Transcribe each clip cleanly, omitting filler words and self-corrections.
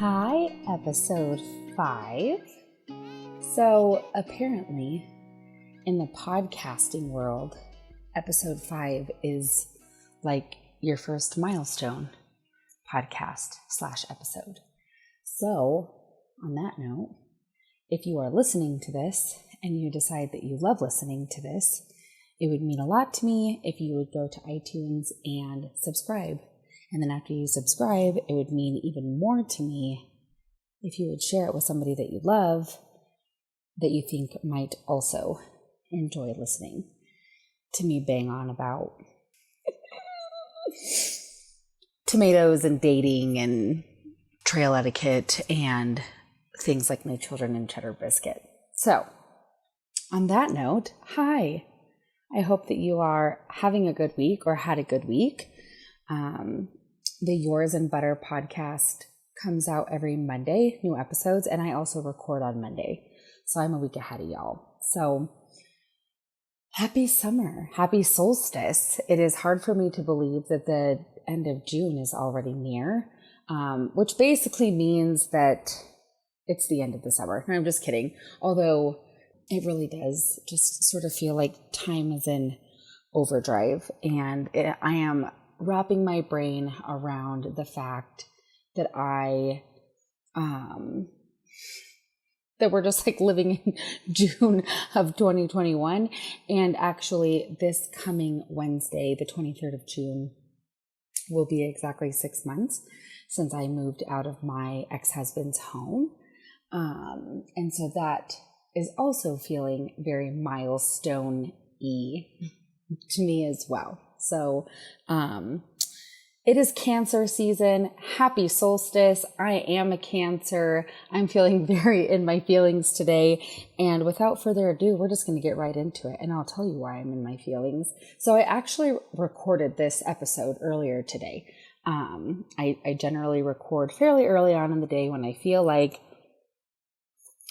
Hi, episode 5. So apparently in the podcasting world, episode 5 is like your first milestone podcast/episode. So on that note, if you are listening to this and you decide that you love listening to this, it would mean a lot to me if you would go to iTunes and subscribe. And then after you subscribe, it would mean even more to me if you would share it with somebody that you love that you think might also enjoy listening to me bang on about tomatoes and dating and trail etiquette and things like my children and cheddar biscuit. So on that note, hi. I hope that you are having a good week or had a good week. The Yours and Butter podcast comes out every Monday, new episodes, and I also record on Monday. So I'm a week ahead of y'all. So happy summer, happy solstice. It is hard for me to believe that the end of June is already near, which basically means that it's the end of the summer. I'm just kidding. Although it really does just sort of feel like time is in overdrive, and I am wrapping my brain around the fact that that we're just like living in June of 2021. And actually this coming Wednesday, the 23rd of June, will be exactly 6 months since I moved out of my ex-husband's home. And so that is also feeling very milestone-y to me as well. So, it is Cancer season. Happy solstice. I am a Cancer. I'm feeling very in my feelings today. And without further ado, we're just going to get right into it. And I'll tell you why I'm in my feelings. So I actually recorded this episode earlier today. I generally record fairly early on in the day when I feel like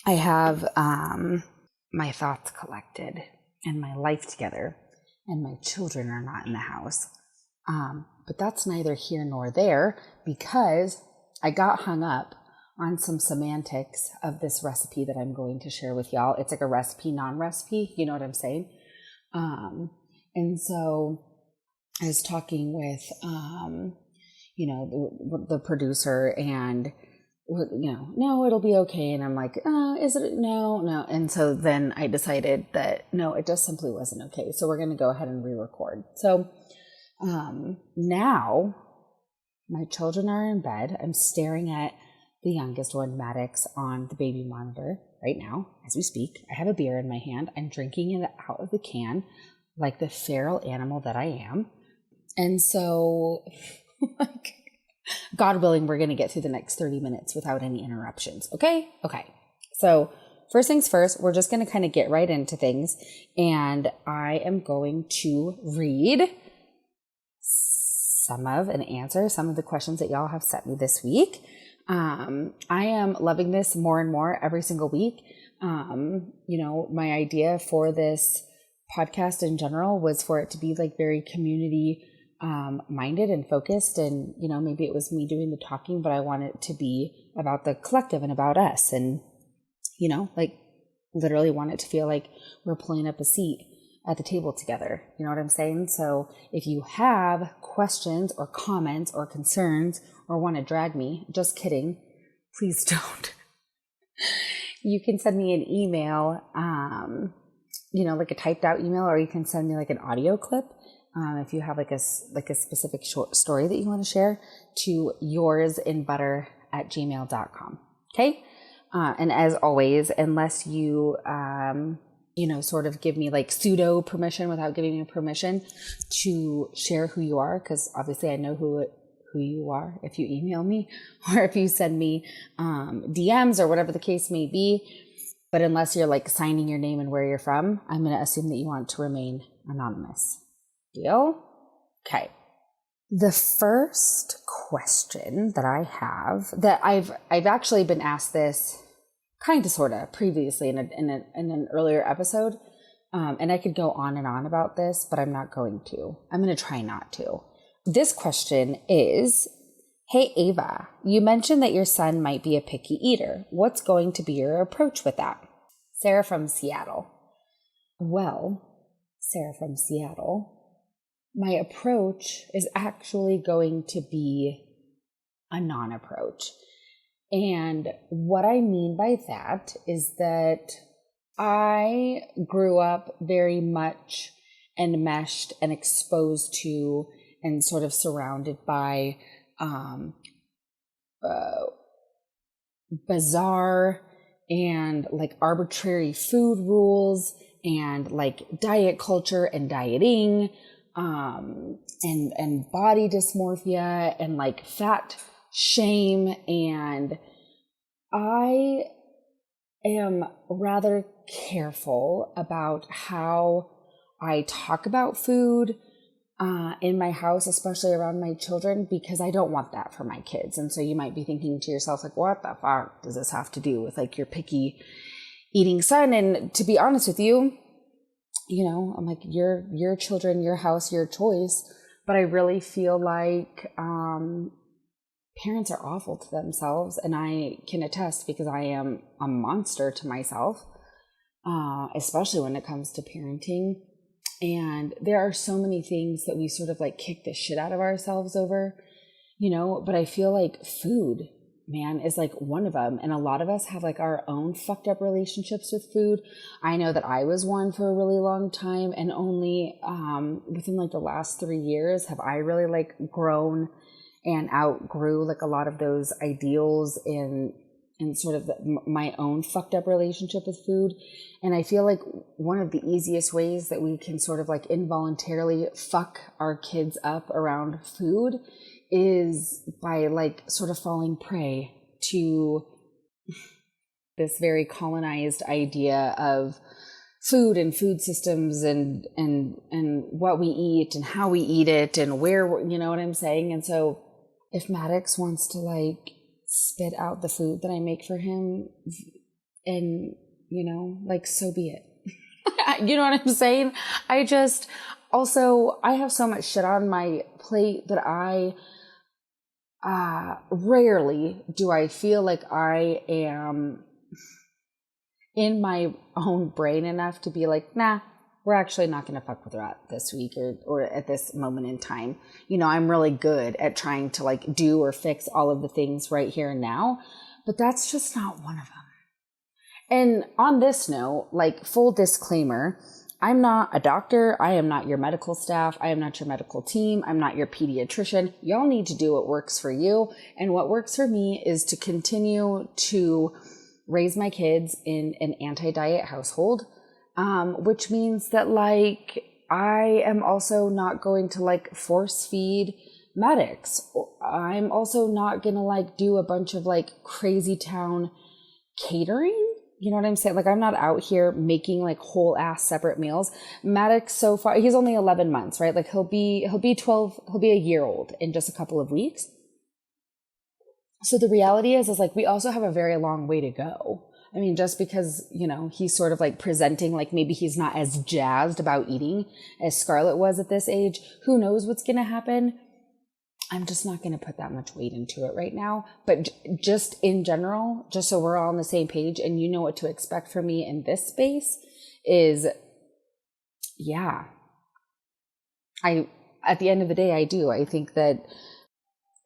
I have my thoughts collected and my life together and my children are not in the house. But that's neither here nor there because I got hung up on some semantics of this recipe that I'm going to share with y'all. It's like a recipe, non-recipe. You know what I'm saying? And so I was talking with, the producer and no, it'll be okay. And I'm like, is it? No. And so then I decided that no, it just simply wasn't okay. So we're going to go ahead and re-record. So now my children are in bed. I'm staring at the youngest one, Maddox, on the baby monitor right now as we speak. I have a beer in my hand. I'm drinking it out of the can like the feral animal that I am. And so like, God willing, we're going to get through the next 30 minutes without any interruptions. Okay. So first things first, we're just going to kind of get right into things. And I am going to read and answer some of the questions that y'all have sent me this week. I am loving this more and more every single week. My idea for this podcast in general was for it to be like very community minded and focused, and maybe it was me doing the talking, but I want it to be about the collective and about us, and like literally want it to feel like we're pulling up a seat at the table together. You know what I'm saying? So if you have questions or comments or concerns or want to drag me, just kidding, please don't. You can send me an email, like a typed out email, or you can send me like an audio clip. If you have like a specific short story that you want to share, to yoursinbutter@gmail.com. Okay. And as always, unless you, sort of give me like pseudo permission without giving me permission to share who you are, because obviously I know who you are if you email me or if you send me DMs or whatever the case may be. But unless you're like signing your name and where you're from, I'm going to assume that you want to remain anonymous. Deal? Okay. The first question that I have, that I've actually been asked this kind of sort of previously in an earlier episode, and I could go on and on about this, but I'm not going to. I'm going to try not to. This question is, Hey, Ava, you mentioned that your son might be a picky eater. What's going to be your approach with that? Sarah from Seattle. Well, Sarah from Seattle, my approach is actually going to be a non-approach. And what I mean by that is that I grew up very much enmeshed and exposed to and sort of surrounded by bizarre and like arbitrary food rules and like diet culture and dieting, and body dysmorphia and like fat shame. And I am rather careful about how I talk about food in my house, especially around my children, because I don't want that for my kids. And so you might be thinking to yourself, like, what the fuck does this have to do with like your picky eating son? And to be honest with you, you know, I'm like, your children, your house, your choice. But I really feel like parents are awful to themselves. And I can attest because I am a monster to myself, especially when it comes to parenting. And there are so many things that we sort of like kick the shit out of ourselves over, you know, but I feel like food, man, is like one of them. And a lot of us have like our own fucked up relationships with food. I know that I was one for a really long time, and only within like the last 3 years have I really like grown and outgrew like a lot of those ideals and sort of my own fucked up relationship with food. And I feel like one of the easiest ways that we can sort of like involuntarily fuck our kids up around food is by like sort of falling prey to this very colonized idea of food and food systems and what we eat and how we eat it and where, you know what I'm saying? And so if Maddox wants to like spit out the food that I make for him, and you know, like, so be it. You know what I'm saying? I have so much shit on my plate that I rarely do I feel like I am in my own brain enough to be like, nah, we're actually not going to fuck with that this week or at this moment in time. You know, I'm really good at trying to like do or fix all of the things right here and now, but that's just not one of them. And on this note, like, full disclaimer, I'm not a doctor. I am not your medical staff. I am not your medical team. I'm not your pediatrician. Y'all need to do what works for you. And what works for me is to continue to raise my kids in an anti-diet household. Which means that like I am also not going to like force feed Maddox. I'm also not gonna like do a bunch of like crazy town catering. You know what I'm saying? Like, I'm not out here making like whole ass separate meals. Maddox, so far, he's only 11 months, right? Like he'll be 12, he'll be a year old in just a couple of weeks. So the reality is like we also have a very long way to go. I mean, just because, you know, he's sort of like presenting like maybe he's not as jazzed about eating as Scarlett was at this age, who knows what's going to happen? I'm just not going to put that much weight into it right now. But just in general, just so we're all on the same page and you know what to expect from me in this space is, yeah, at the end of the day, I think that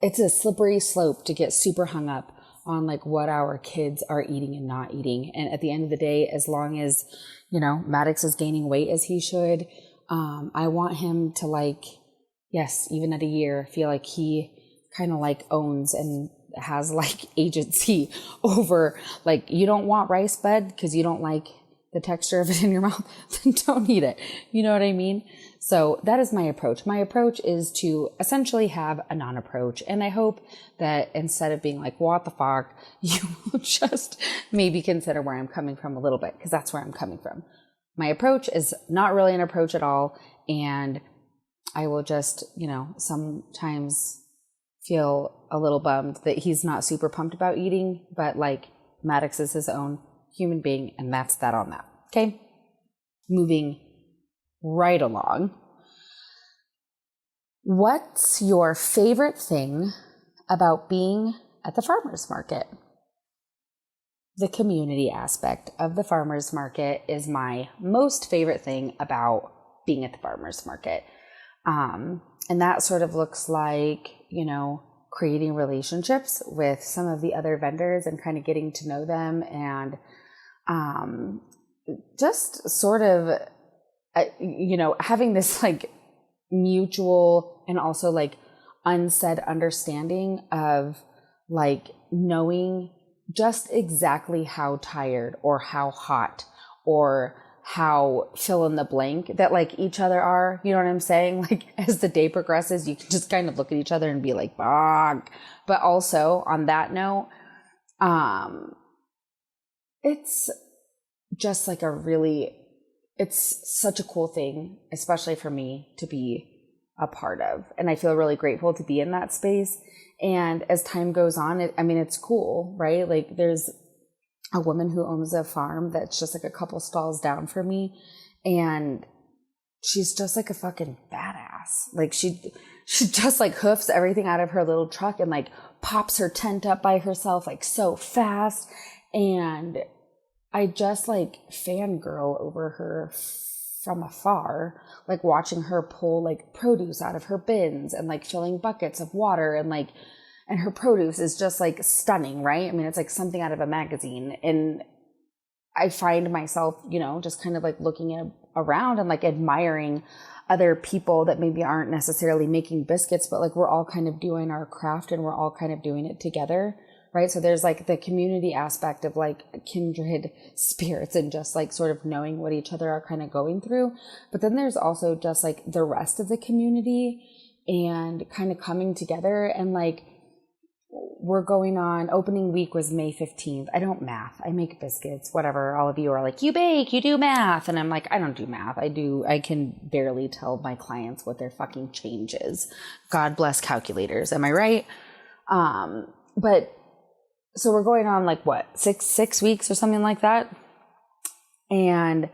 it's a slippery slope to get super hung up on like what our kids are eating and not eating. And at the end of the day, as long as, you know, Maddox is gaining weight as he should, I want him to like, yes, even at a year, feel like he kind of like owns and has like agency over like, you don't want rice, bud, because you don't like the texture of it in your mouth, then don't eat it. You know what I mean? So that is my approach. My approach is to essentially have a non-approach. And I hope that instead of being like, what the fuck, you will just maybe consider where I'm coming from a little bit, because that's where I'm coming from. My approach is not really an approach at all. And I will just, you know, sometimes feel a little bummed that he's not super pumped about eating, but like Maddox is his own human being, and that's that on that. Okay. Moving right along. What's your favorite thing about being at the farmer's market. The community aspect of the farmer's market is my most favorite thing about being at the farmer's market. And that sort of looks like, creating relationships with some of the other vendors and kind of getting to know them, and just sort of, having this like mutual and also like unsaid understanding of like knowing just exactly how tired or how hot or how fill in the blank that like each other are. You know what I'm saying? Like as the day progresses, you can just kind of look at each other and be like, "Bonk." But also on that note, it's just like it's such a cool thing, especially for me to be a part of. And I feel really grateful to be in that space. And as time goes on, it's cool, right? Like there's a woman who owns a farm that's just like a couple stalls down from me. And she's just like a fucking badass. Like she just like hoofs everything out of her little truck and like pops her tent up by herself like so fast. And I just like fangirl over her from afar, like watching her pull like produce out of her bins and like filling buckets of water, and her produce is just like stunning, right? I mean, it's like something out of a magazine. And I find myself, just kind of like looking around and like admiring other people that maybe aren't necessarily making biscuits, but like we're all kind of doing our craft and we're all kind of doing it together. Right. So there's like the community aspect of like kindred spirits and just like sort of knowing what each other are kind of going through. But then there's also just like the rest of the community and kind of coming together. And like we're going on, opening week was May 15th. I don't math. I make biscuits, whatever. All of you are like, you bake, you do math. And I'm like, I don't do math. I can barely tell my clients what their fucking change is. God bless calculators. Am I right? But so we're going on like what, six weeks or something like that. And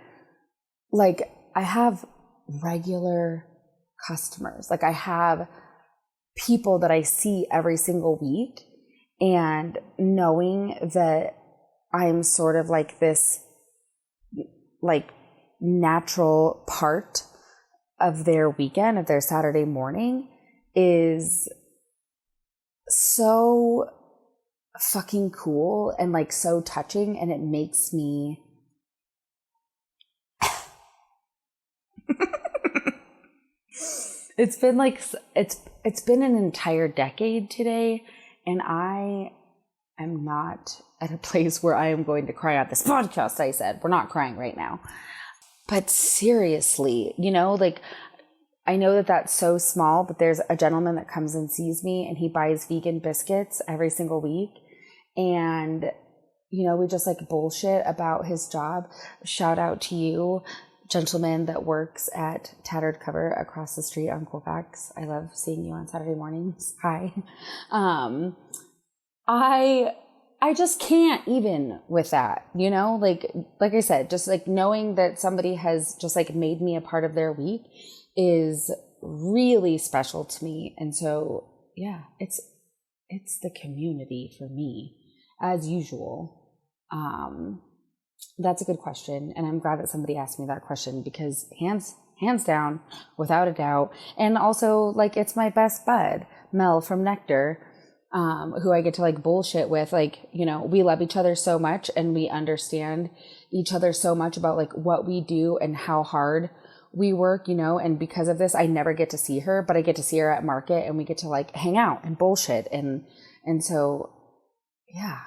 like, I have regular customers. Like I have people that I see every single week, and knowing that I'm sort of like this, like natural part of their weekend, of their Saturday morning, is so fucking cool and like so touching. And it makes me it's been like it's been an entire decade today, and I am not at a place where I am going to cry out this podcast. I said we're not crying right now, but seriously, like I know that that's so small, but there's a gentleman that comes and sees me, and he buys vegan biscuits every single week. And, we just like bullshit about his job. Shout out to you, gentleman that works at Tattered Cover across the street on Colfax. I love seeing you on Saturday mornings. Hi. I just can't even with that, like I said, just like knowing that somebody has just like made me a part of their week is really special to me. And so, yeah, it's the community for me as usual. That's a good question. And I'm glad that somebody asked me that question, because hands down, without a doubt. And also like, it's my best bud, Mel from Nectar, who I get to like bullshit with. Like, we love each other so much, and we understand each other so much about like what we do and how hard we work, and because of this, I never get to see her, but I get to see her at market, and we get to like hang out and bullshit. And so, yeah,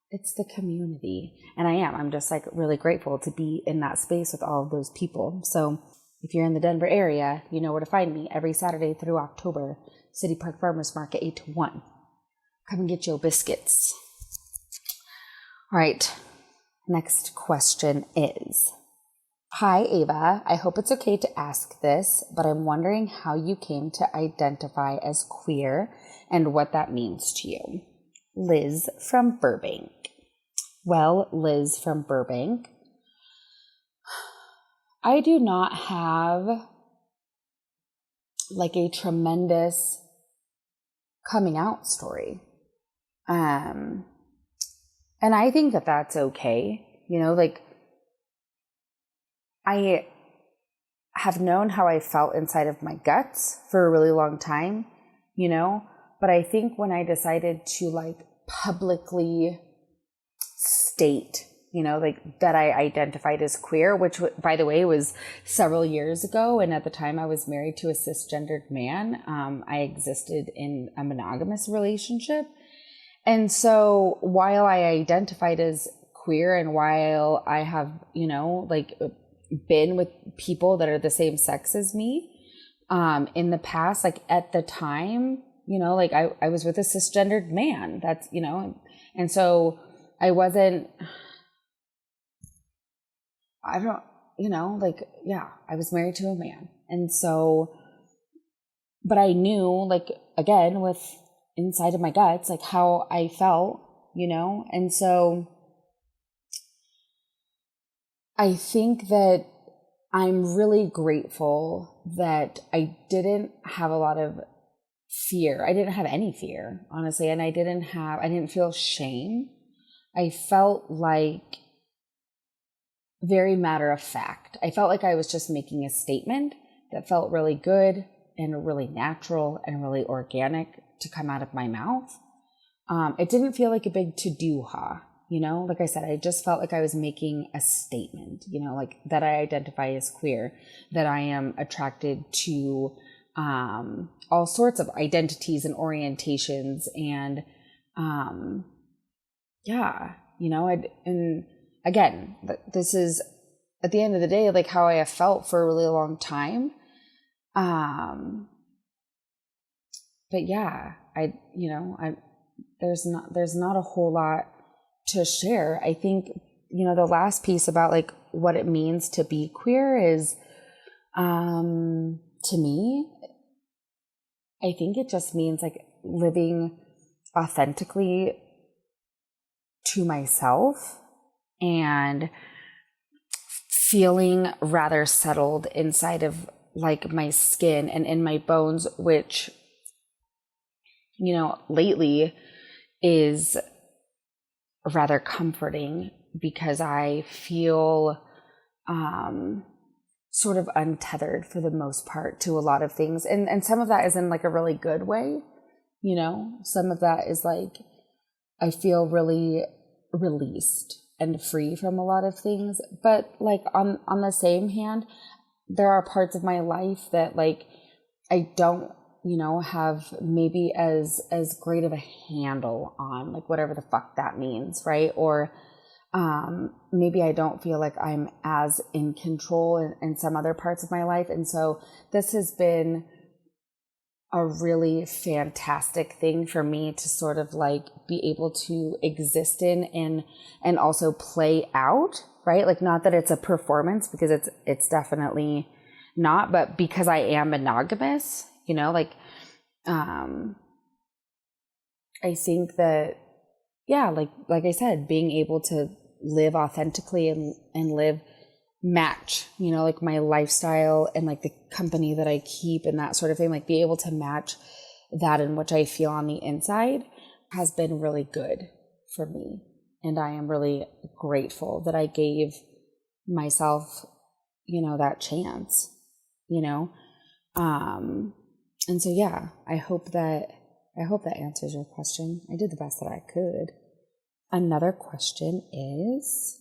it's the community. And I'm just like really grateful to be in that space with all of those people. So if you're in the Denver area, you know where to find me every Saturday through October, City Park Farmers Market, 8 to 1. Come and get your biscuits. All right. Next question is, hi, Ava. I hope it's okay to ask this, but I'm wondering how you came to identify as queer and what that means to you. Liz from Burbank. Well, Liz from Burbank, I do not have like a tremendous coming out story. And I think that that's okay. You know, like, I have known how I felt inside of my guts for a really long time, you know, but I think when I decided to like publicly state, you know, like that I identified as queer, which by the way was several years ago. And at the time I was married to a cisgendered man. I existed in a monogamous relationship. And so while I identified as queer and while I have, you know, like been with people that are the same sex as me, in the past, like at the time, you know, like I was with a cisgendered man. That's, you know, and so I wasn't, I don't, you know, like, yeah, I was married to a man. And so, but I knew, like, again, with inside of my guts, like how I felt, you know, and so I think that I'm really grateful that I didn't have a lot of fear. I didn't have any fear, honestly. And I didn't feel shame. I felt like very matter of fact. I felt like I was just making a statement that felt really good and really natural and really organic to come out of my mouth. It didn't feel like a big to-do-ha. You know, like I said, I just felt like I was making a statement, you know, like that I identify as queer, that I am attracted to all sorts of identities and orientations. And yeah, you know, and again, this is at the end of the day, like how I have felt for a really long time. But yeah, there's not a whole lot to share. I think, you know, the last piece about like what it means to be queer is, to me, I think it just means like living authentically to myself and feeling rather settled inside of like my skin and in my bones, which, you know, lately is rather comforting because I feel sort of untethered for the most part to a lot of things. And some of that is in like a really good way, you know, some of that is like, I feel really released and free from a lot of things. But like on the same hand, there are parts of my life that like I don't, you know, have maybe as great of a handle on, like whatever the fuck that means, right? Or maybe I don't feel like I'm as in control in some other parts of my life. And so this has been a really fantastic thing for me to sort of like be able to exist in and also play out, right? Like not that it's a performance, because it's definitely not, but because I am monogamous, you know, like, I think that, yeah, like I said, being able to live authentically and match, you know, like my lifestyle and like the company that I keep and that sort of thing, like be able to match that in which I feel on the inside has been really good for me. And I am really grateful that I gave myself, you know, that chance, you know? And so, yeah, I hope that answers your question. I did the best that I could. Another question is,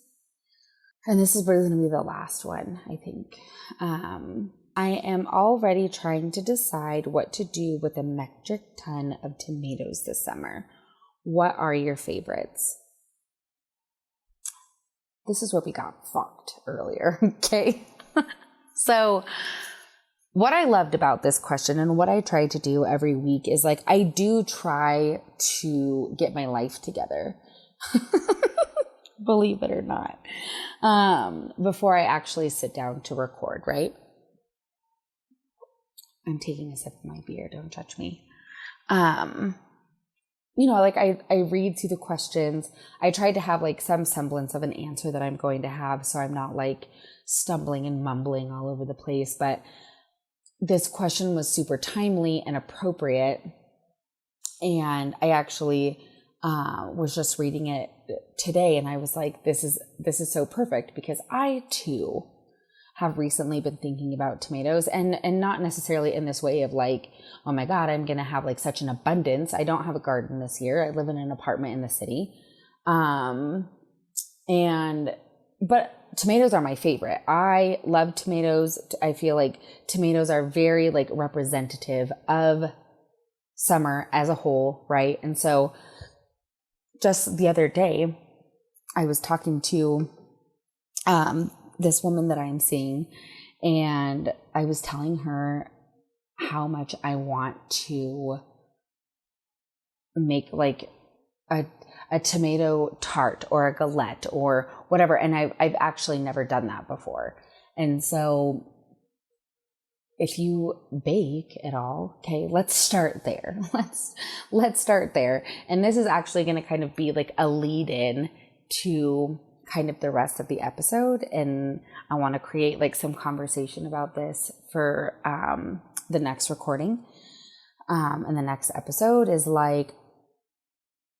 and this is really going to be the last one, I think. I am already trying to decide what to do with a metric ton of tomatoes this summer. What are your favorites? This is where we got fucked earlier, okay? So what I loved about this question and what I try to do every week is like, I do try to get my life together. Believe it or not, before I actually sit down to record, right? I'm taking a sip of my beer, don't judge me. You know, like I read through the questions. I tried to have like some semblance of an answer that I'm going to have, so I'm not like stumbling and mumbling all over the place. But this question was super timely and appropriate And I actually was just reading it today, and I was like, this is so perfect, because I too have recently been thinking about tomatoes, and not necessarily in this way of like, oh my God, I'm going to have like such an abundance. I don't have a garden this year. I live in an apartment in the city. But tomatoes are my favorite. I love tomatoes. I feel like tomatoes are very like representative of summer as a whole, right? And so just the other day, I was talking to this woman that I'm seeing, and I was telling her how much I want to make like a tomato tart or a galette or whatever. And I've actually never done that before. And so if you bake at all, okay, let's start there. Let's start there. And this is actually going to kind of be like a lead in to kind of the rest of the episode. And I want to create like some conversation about this for the next recording. And the next episode is like,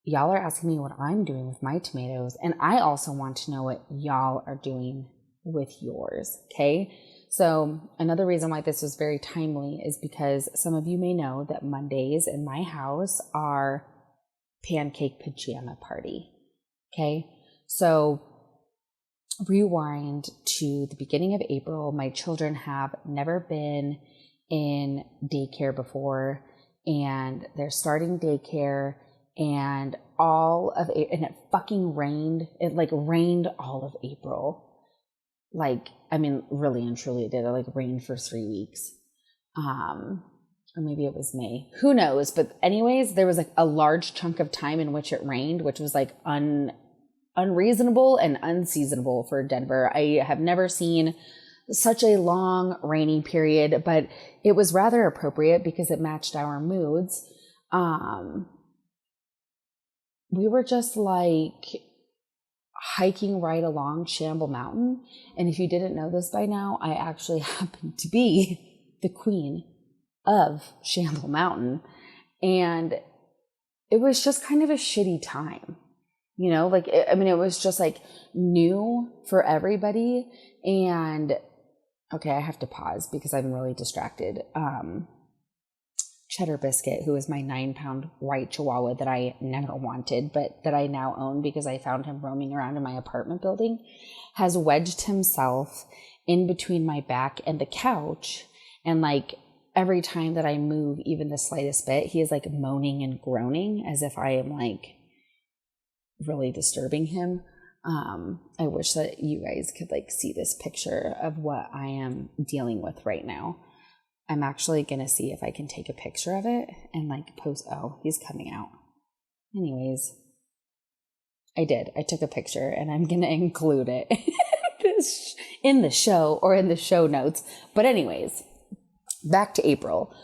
y'all are asking me what I'm doing with my tomatoes, and I also want to know what y'all are doing with yours, okay? So another reason why this was very timely is because some of you may know that Mondays in my house are pancake pajama party, okay? So rewind to the beginning of April. My children have never been in daycare before, and they're starting daycare. And it fucking rained. It like rained all of April. Like, I mean, really and truly it did. It like rained for 3 weeks. Or maybe it was May. Who knows? But anyways, there was like a large chunk of time in which it rained, which was like unreasonable and unseasonable for Denver. I have never seen such a long rainy period, but it was rather appropriate because it matched our moods. We were just like hiking right along Shamble Mountain. And if you didn't know this by now, I actually happen to be the queen of Shamble Mountain. And it was just kind of a shitty time, you know, like, it was just like new for everybody. And okay, I have to pause because I'm really distracted. Cheddar Biscuit, who is my 9-pound white chihuahua that I never wanted, but that I now own because I found him roaming around in my apartment building, has wedged himself in between my back and the couch. And like every time that I move even the slightest bit, he is like moaning and groaning as if I am like really disturbing him. I wish that you guys could like see this picture of what I am dealing with right now. I'm actually going to see if I can take a picture of it and like post. Oh, he's coming out. Anyways, I did. I took a picture and I'm going to include it in the show or in the show notes. But anyways, back to April.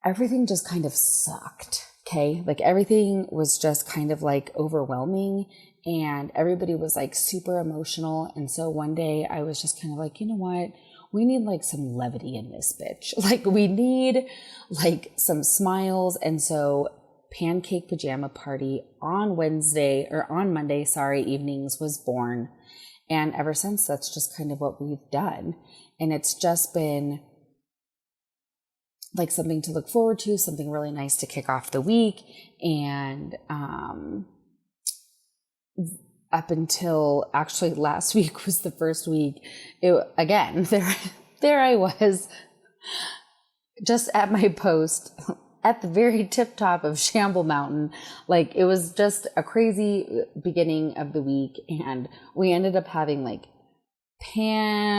Everything just kind of sucked. Okay. Like everything was just kind of like overwhelming, and everybody was like super emotional. And so one day I was just kind of like, you know what? We need like some levity in this bitch. Like we need like some smiles. And so pancake pajama party on Monday, evenings was born. And ever since, that's just kind of what we've done. And it's just been like something to look forward to, something really nice to kick off the week. And, up until actually last week was the first week. There I was just at my post at the very tip top of Shamble Mountain. Like it was just a crazy beginning of the week. And we ended up having like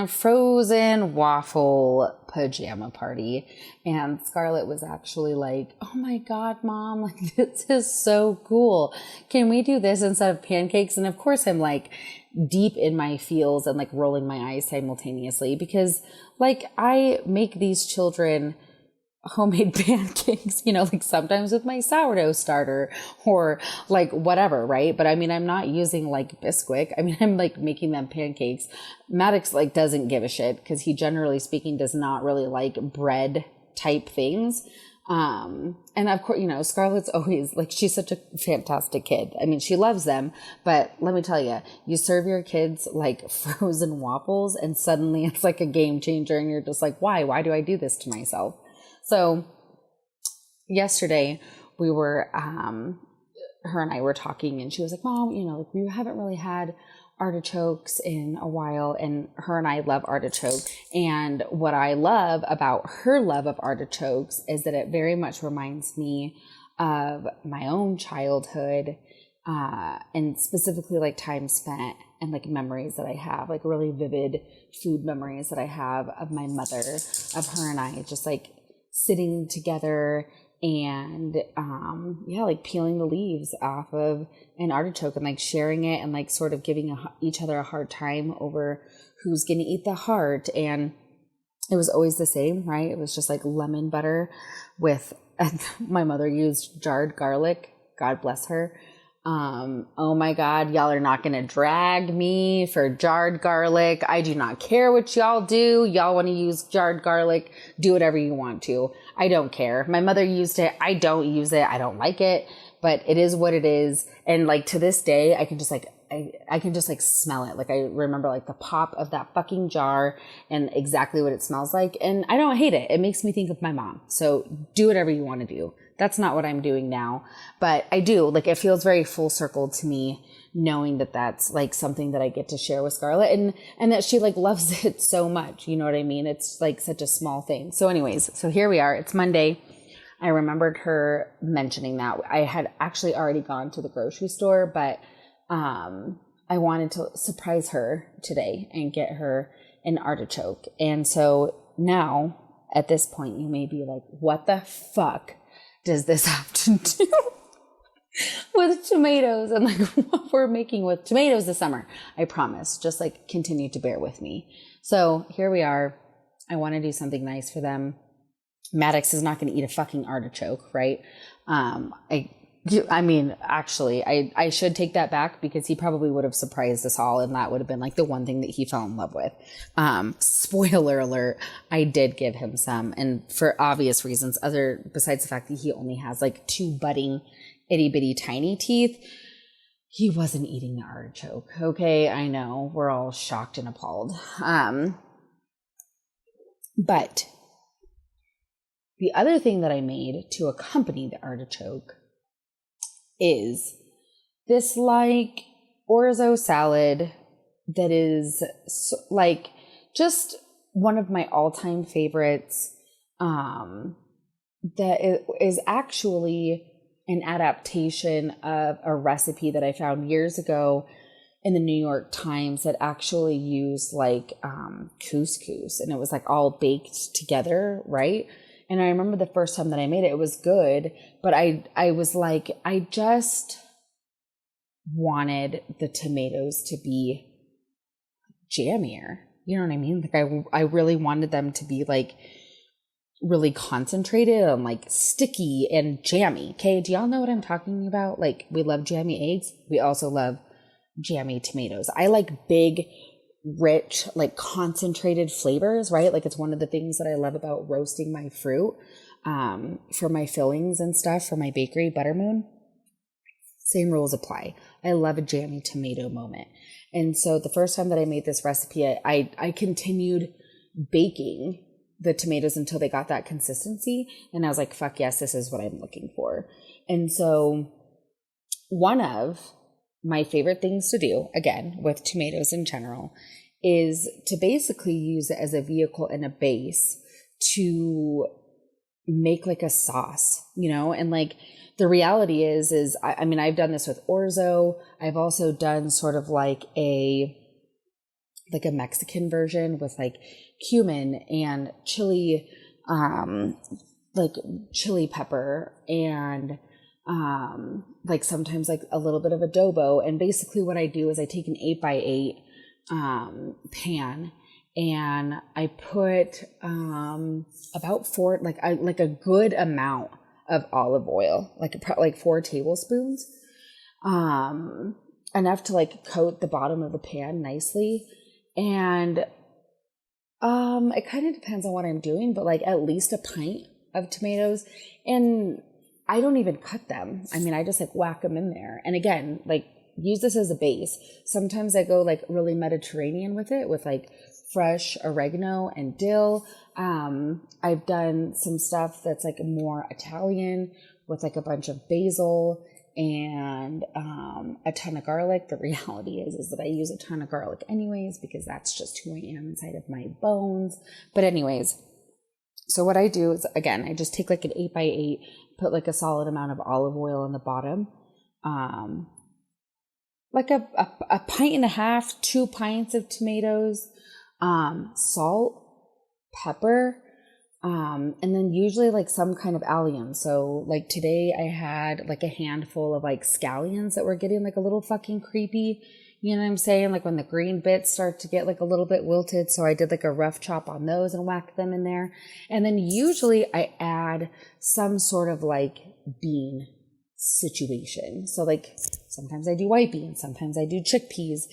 frozen waffle pajama party, and Scarlett was actually like, oh my God, Mom, like this is so cool. Can we do this instead of pancakes? And of course I'm like deep in my feels and like rolling my eyes simultaneously, because like I make these children homemade pancakes, you know, like sometimes with my sourdough starter or like whatever, right? But I mean, I'm not using like Bisquick. I mean, I'm like making them pancakes. Maddox like doesn't give a shit because he generally speaking does not really like bread type things. And of course, Scarlett's always like, she's such a fantastic kid. I mean, she loves them, but let me tell you, you serve your kids like frozen waffles and suddenly it's like a game changer and you're just like, why do I do this to myself? So yesterday we were, her and I were talking and she was like, Mom, like we haven't really had artichokes in a while, and her and I love artichoke. And what I love about her love of artichokes is that it very much reminds me of my own childhood, and specifically like time spent and like memories that I have, like really vivid food memories that I have of my mother, of her and I just like sitting together and like peeling the leaves off of an artichoke and like sharing it and like sort of giving each other a hard time over who's gonna eat the heart. And it was always the same, right? It was just like lemon butter with my mother used jarred garlic, God bless her. Oh my God, y'all are not gonna drag me for jarred garlic. I do not care what y'all do. Y'all want to use jarred garlic, do whatever you want to. I don't care. My mother used it. I don't use it. I don't like it, but it is what it is. And like to this day, I can just like, I can just like smell it. Like I remember like the pop of that fucking jar and exactly what it smells like. And I don't hate it. It makes me think of my mom. So do whatever you want to do. That's not what I'm doing now, but I do like, it feels very full circle to me knowing that that's like something that I get to share with Scarlett and that she like loves it so much. You know what I mean? It's like such a small thing. So anyways, so here we are. It's Monday. I remembered her mentioning that. I had actually already gone to the grocery store, but I wanted to surprise her today and get her an artichoke. And so now at this point, you may be like, what the fuck does this have to do with tomatoes and like what we're making with tomatoes this summer? I promise. Just like continue to bear with me. So here we are. I want to do something nice for them. Maddox is not going to eat a fucking artichoke, right? I mean, actually, I should take that back because he probably would have surprised us all. And that would have been like the one thing that he fell in love with. Spoiler alert, I did give him some. And for obvious reasons, besides the fact that he only has like 2 budding itty bitty tiny teeth, he wasn't eating the artichoke. Okay. I know we're all shocked and appalled. But the other thing that I made to accompany the artichoke is this like orzo salad that is like just one of my all-time favorites, that is actually an adaptation of a recipe that I found years ago in the New York Times that actually used like couscous, and it was like all baked together, right? And I remember the first time that I made it, it was good, but I was like, I just wanted the tomatoes to be jammier. You know what I mean? Like I really wanted them to be like really concentrated and like sticky and jammy. Okay. Do y'all know what I'm talking about? Like we love jammy eggs. We also love jammy tomatoes. I like big, rich, like concentrated flavors, right? Like it's one of the things that I love about roasting my fruit, for my fillings and stuff for my bakery, Buttermoon. Same rules apply. I love a jammy tomato moment. And so the first time that I made this recipe, I continued baking the tomatoes until they got that consistency. And I was like, fuck yes, this is what I'm looking for. And so one of my favorite things to do, again, with tomatoes in general, is to basically use it as a vehicle and a base to make like a sauce, and like the reality is I mean, I've done this with orzo. I've also done sort of like a Mexican version with like cumin and chili, like chili pepper and like sometimes like a little bit of adobo. And basically what I do is I take an 8x8 pan and I put about 4, like a good amount of olive oil, like 4 tablespoons, enough to like coat the bottom of the pan nicely. And it kind of depends on what I'm doing, but like at least a pint of tomatoes, and I don't even cut them. I mean, I just like whack them in there. And again, like use this as a base. Sometimes I go like really Mediterranean with it, with like fresh oregano and dill. I've done some stuff that's like more Italian with like a bunch of basil and a ton of garlic. The reality is that I use a ton of garlic anyways, because that's just who I am inside of my bones. But anyways, so what I do is, again, I just take like an 8x8, put like a solid amount of olive oil on the bottom, like a pint and a half, 2 pints of tomatoes, salt, pepper, and then usually like some kind of allium. So like today I had like a handful of like scallions that were getting like a little fucking creepy. You know what I'm saying? Like when the green bits start to get like a little bit wilted. So I did like a rough chop on those and whacked them in there. And then usually I add some sort of like bean situation. So like sometimes I do white beans, sometimes I do chickpeas,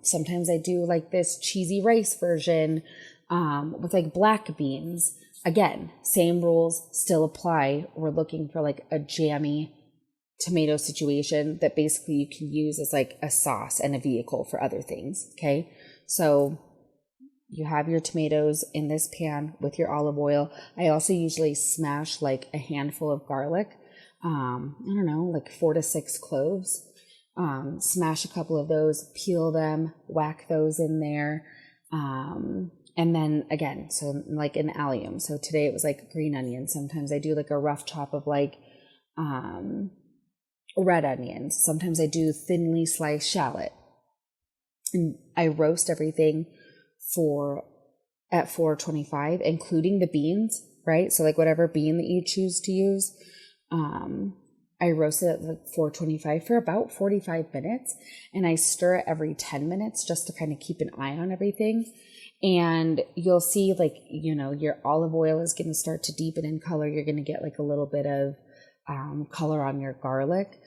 sometimes I do like this cheesy rice version with like black beans. Again, same rules still apply. We're looking for like a jammy tomato situation that basically you can use as like a sauce and a vehicle for other things. Okay. So you have your tomatoes in this pan with your olive oil. I also usually smash like a handful of garlic. I don't know, like 4 to 6 cloves. Smash a couple of those, peel them, whack those in there. And then again, so like an allium. So today it was like green onion. Sometimes I do like a rough chop of like, red onions. Sometimes I do thinly sliced shallot, and I roast everything at 425, including the beans, right? So like whatever bean that you choose to use. I roast it at like 425 for about 45 minutes, and I stir it every 10 minutes just to kind of keep an eye on everything. And you'll see like, you know, your olive oil is going to start to deepen in color. You're going to get like a little bit of color on your garlic.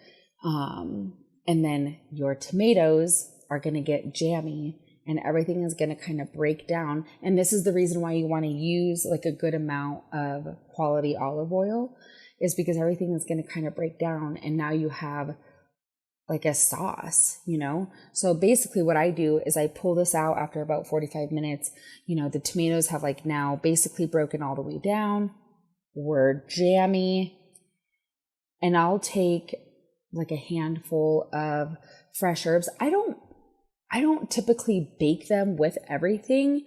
And then your tomatoes are going to get jammy, and everything is going to kind of break down. And this is the reason why you want to use like a good amount of quality olive oil, is because everything is going to kind of break down. And now you have like a sauce, you know? So basically what I do is I pull this out after about 45 minutes. You know, the tomatoes have like now basically broken all the way down. We're jammy. And I'll take like a handful of fresh herbs. I don't typically bake them with everything.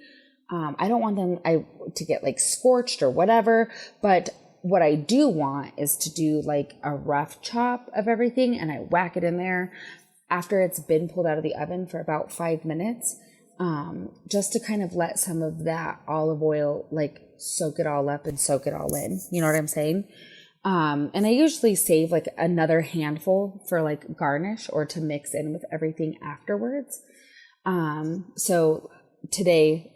I don't want them to get like scorched or whatever, but what I do want is to do like a rough chop of everything, and I whack it in there after it's been pulled out of the oven for about 5 minutes, just to kind of let some of that olive oil like soak it all up and soak it all in. You know what I'm saying? And I usually save like another handful for like garnish or to mix in with everything afterwards. So today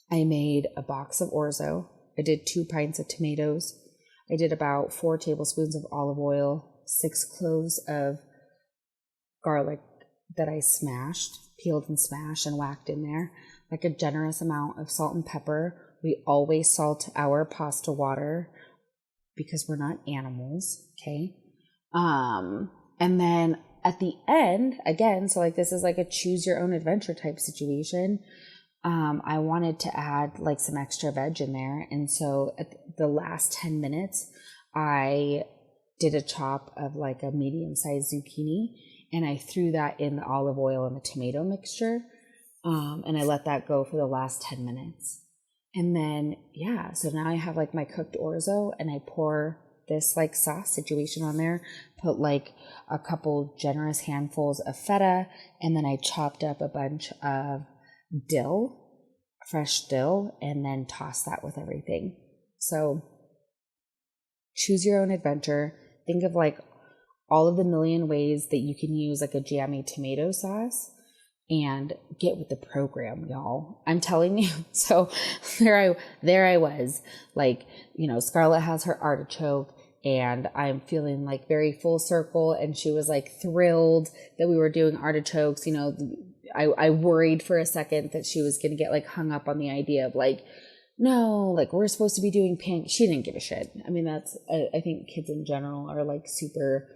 I made a box of Orzo. I did 2 pints of tomatoes. I did about 4 tablespoons of olive oil, 6 cloves of garlic that I smashed, peeled and smashed and whacked in there, like a generous amount of salt and pepper. We always salt our pasta water because we're not animals, okay? And then at the end, again, so like this is like a choose your own adventure type situation. I wanted to add like some extra veg in there. And so at the last 10 minutes, I did a chop of like a medium-sized zucchini, and I threw that in the olive oil and the tomato mixture. And I let that go for the last 10 minutes. And then, yeah, so now I have like my cooked Orzo, and I pour this like sauce situation on there, put like a couple generous handfuls of feta, and then I chopped up a bunch of dill, fresh dill, and then toss that with everything. So choose your own adventure. Think of like all of the million ways that you can use like a jammy tomato sauce, and get with the program, y'all. I'm telling you. So there I was, like, you know, Scarlett has her artichoke, and I'm feeling like very full circle, and she was like thrilled that we were doing artichokes. You know, I worried for a second that she was going to get like hung up on the idea of like no, like we're supposed to be doing she didn't give a shit. I mean, I think kids in general are like super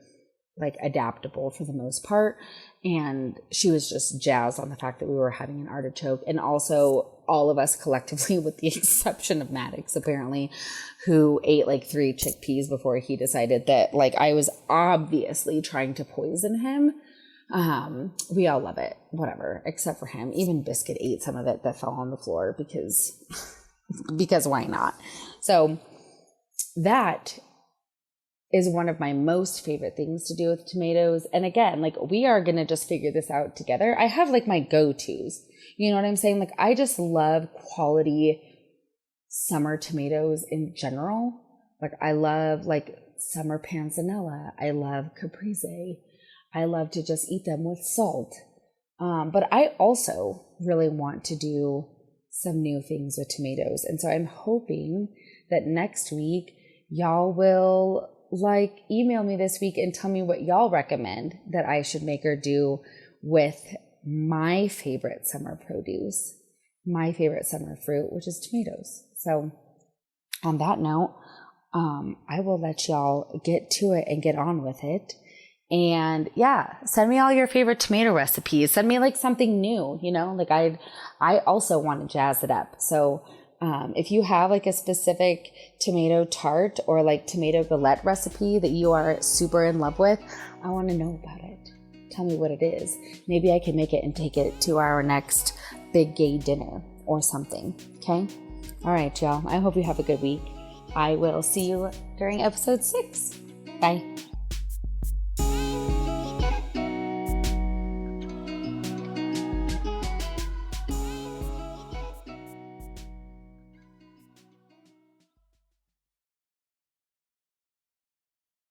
like adaptable for the most part. And she was just jazzed on the fact that we were having an artichoke. And also all of us collectively, with the exception of Maddox, apparently, who ate like 3 chickpeas before he decided that like I was obviously trying to poison him. We all love it, whatever, except for him. Even Biscuit ate some of it that fell on the floor because why not? So that is one of my most favorite things to do with tomatoes. And again, like we are going to just figure this out together. I have like my go-tos, you know what I'm saying? Like I just love quality summer tomatoes in general. Like I love like summer panzanella. I love caprese. I love to just eat them with salt. But I also really want to do some new things with tomatoes. And so I'm hoping that next week y'all will like email me this week and tell me what y'all recommend that I should make or do with my favorite summer produce, my favorite summer fruit, which is tomatoes. So on that note, I will let y'all get to it and get on with it. And yeah, send me all your favorite tomato recipes. Send me like something new, you know, like I also want to jazz it up. So if you have like a specific tomato tart or like tomato galette recipe that you are super in love with, I want to know about it. Tell me what it is. Maybe I can make it and take it to our next big gay dinner or something. Okay. All right, y'all. I hope you have a good week. I will see you during episode 6. Bye.